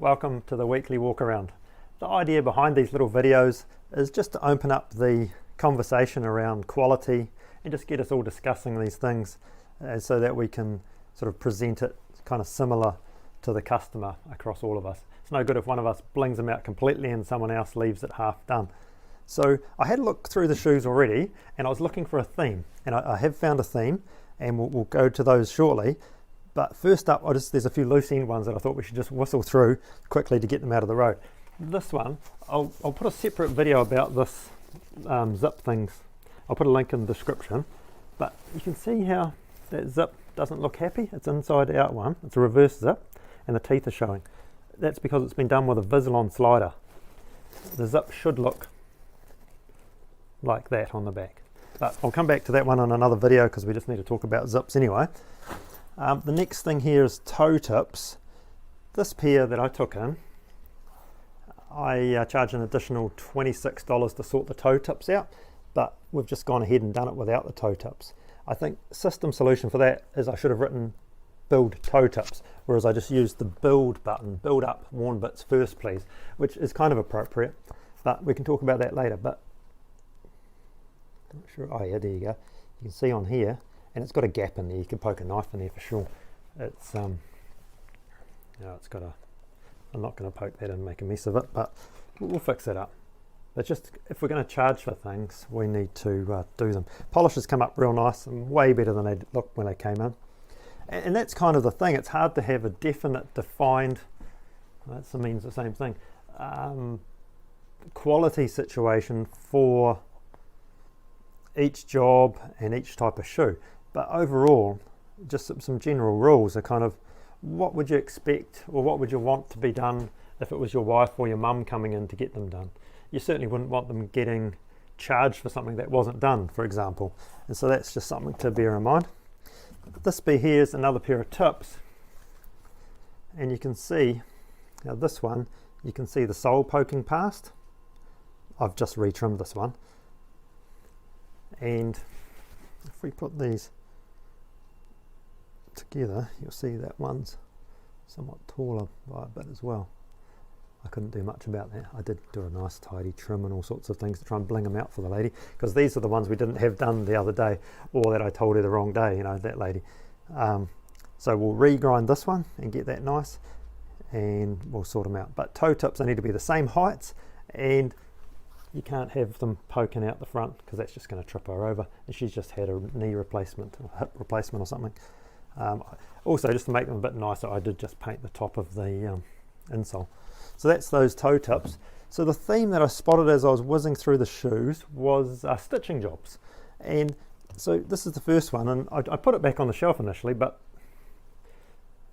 Welcome to the weekly walk around. The idea behind these little videos is just to open up the conversation around quality and just get us all discussing these things so that we can sort of present it kind of similar to the customer across all of us. It's no good if one of us blings them out completely and someone else leaves it half done. So I had a look through the shoes already and I was looking for a theme, and I have found a theme, and we'll go to those shortly. But first up, there's a few loose end ones that I thought we should just whistle through quickly to get them out of the road. This one, I'll put a separate video about this zip things. I'll put a link in the description. But you can see how that zip doesn't look happy. It's inside out one. It's a reverse zip and the teeth are showing. That's because it's been done with a Visalon slider. The zip should look like that on the back. But I'll come back to that one in another video because we just need to talk about zips anyway. The next thing here is toe tips. This pair that I took in, I charge an additional $26 to sort the toe tips out, but we've just gone ahead and done it without the toe tips. I think system solution for that is I should have written build toe tips, whereas I just used the build button, build up worn bits first please, which is kind of appropriate, but we can talk about that later. But I'm not sure, oh yeah, there you go. You can see on here, and it's got a gap in there. You can poke a knife in there for sure. It's it's got a, I'm not going to poke that in and make a mess of it, but we'll fix it up. But just, if we're going to charge for things, we need to do them. Polishes come up real nice and way better than they looked when they came in. And that's kind of the thing. It's hard to have a definite, defined, that means the same thing, quality situation for each job and each type of shoe. But overall, just some general rules are kind of, what would you expect or what would you want to be done if it was your wife or your mum coming in to get them done? You certainly wouldn't want them getting charged for something that wasn't done, for example. And so that's just something to bear in mind. This pair here is another pair of tips. And you can see, now this one, you can see the sole poking past. I've just retrimmed this one. And if we put these together, you'll see that one's somewhat taller by a bit as well. I couldn't do much about that. I did do a nice tidy trim and all sorts of things to try and bling them out for the lady, because these are the ones we didn't have done the other day, or that I told her the wrong day, you know, that lady. So we'll regrind this one and get that nice, and we'll sort them out. But toe tips, they need to be the same heights, and you can't have them poking out the front because that's just going to trip her over, and she's just had a knee replacement or hip replacement or something. Also, just to make them a bit nicer, I did just paint the top of the insole. So that's those toe tips. So the theme that I spotted as I was whizzing through the shoes was stitching jobs. And so this is the first one, and I put it back on the shelf initially, but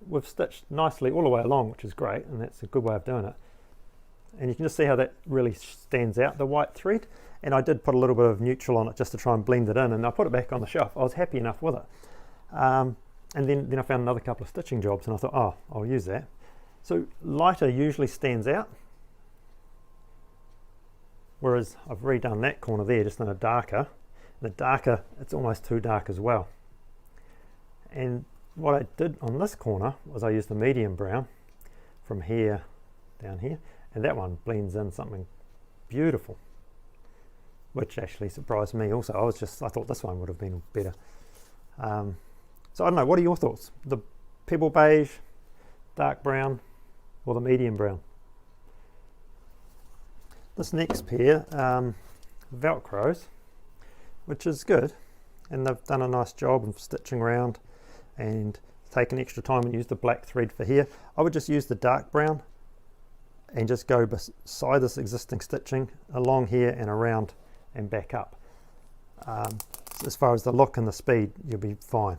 we've stitched nicely all the way along, which is great, and that's a good way of doing it. And you can just see how that really stands out, the white thread. And I did put a little bit of neutral on it just to try and blend it in, and I put it back on the shelf. I was happy enough with it. And then I found another couple of stitching jobs, and I thought, oh, I'll use that. So lighter usually stands out, whereas I've redone that corner there just in a darker. And the darker, it's almost too dark as well. And what I did on this corner was I used the medium brown from here down here, and that one blends in something beautiful, which actually surprised me also. I thought this one would have been better. So I don't know, what are your thoughts? The pebble beige, dark brown, or the medium brown? This next pair, Velcros, which is good, and they've done a nice job of stitching around and taken extra time and used the black thread for here. I would just use the dark brown and just go beside this existing stitching along here and around and back up. As far as the look and the speed, you'll be fine.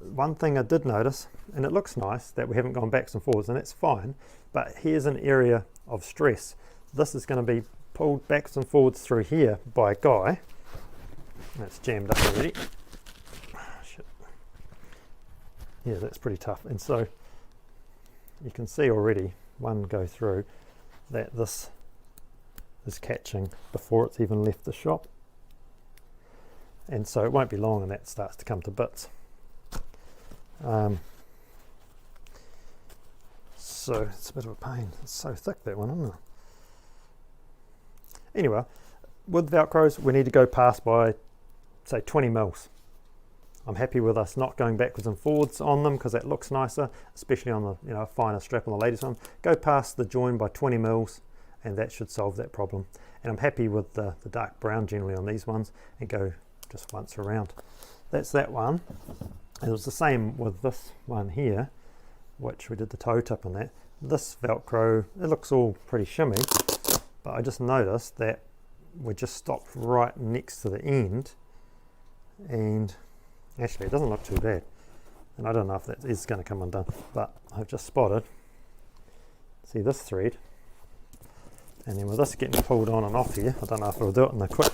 One thing I did notice, and it looks nice that we haven't gone backs and forwards, and that's fine, but here's an area of stress. This is going to be pulled backs and forwards through here by a guy. That's jammed up already. Shit. Yeah, that's pretty tough. And so you can see already, one go through, that this is catching before it's even left the shop. And so it won't be long and that starts to come to bits. so it's a bit of a pain. It's so thick, that one, isn't it? Anyway, with Velcros we need to go past by say 20 mils. I'm happy with us not going backwards and forwards on them because that looks nicer, especially on the finer strap on the latest one. Go past the join by 20 mils and that should solve that problem. And I'm happy with the dark brown generally on these ones, and go just once around. That's that one. And it was the same with this one here, which we did the toe tip on that. This Velcro, it looks all pretty shimmy, but I just noticed that we just stopped right next to the end, and actually it doesn't look too bad. And I don't know if that is going to come undone, but I've just spotted, see this thread, and then with this getting pulled on and off here, I don't know if it'll do it in a quick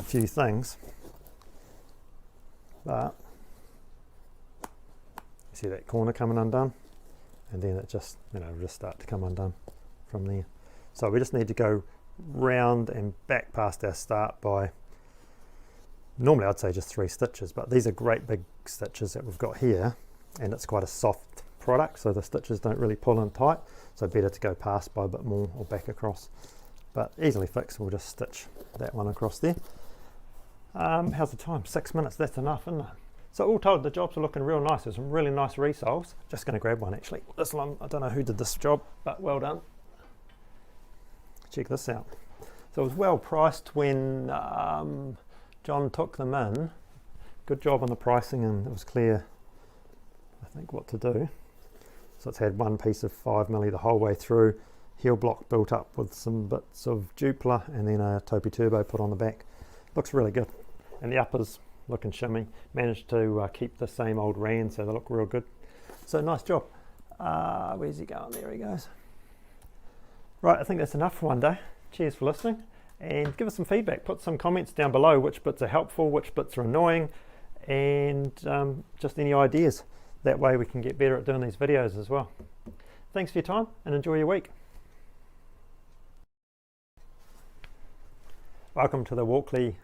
few things, but you see that corner coming undone, and then it just just start to come undone from there. So we just need to go round and back past our start by, normally I'd say just 3 stitches, but these are great big stitches that we've got here, and it's quite a soft product, so the stitches don't really pull in tight, so better to go past by a bit more or back across, but easily fixed. We'll just stitch that one across there. How's the time? 6 minutes, that's enough, isn't it? So all told, the jobs are looking real nice. There's some really nice resoles. Just going to grab one actually. This one, I don't know who did this job, but well done. Check this out. So it was well priced when John took them in. Good job on the pricing, and it was clear, I think, what to do. So it's had one piece of 5mm the whole way through, heel block built up with some bits of Dupla, and then a Topi Turbo put on the back. Looks really good. And the uppers looking shimmy. Managed to keep the same old rand, so they look real good. So nice job. Where's he going? There he goes. Right, I think that's enough for one day. Cheers for listening, and give us some feedback. Put some comments down below, which bits are helpful, which bits are annoying, and just any ideas. That way we can get better at doing these videos as well. Thanks for your time, and enjoy your week. Welcome to the Walkley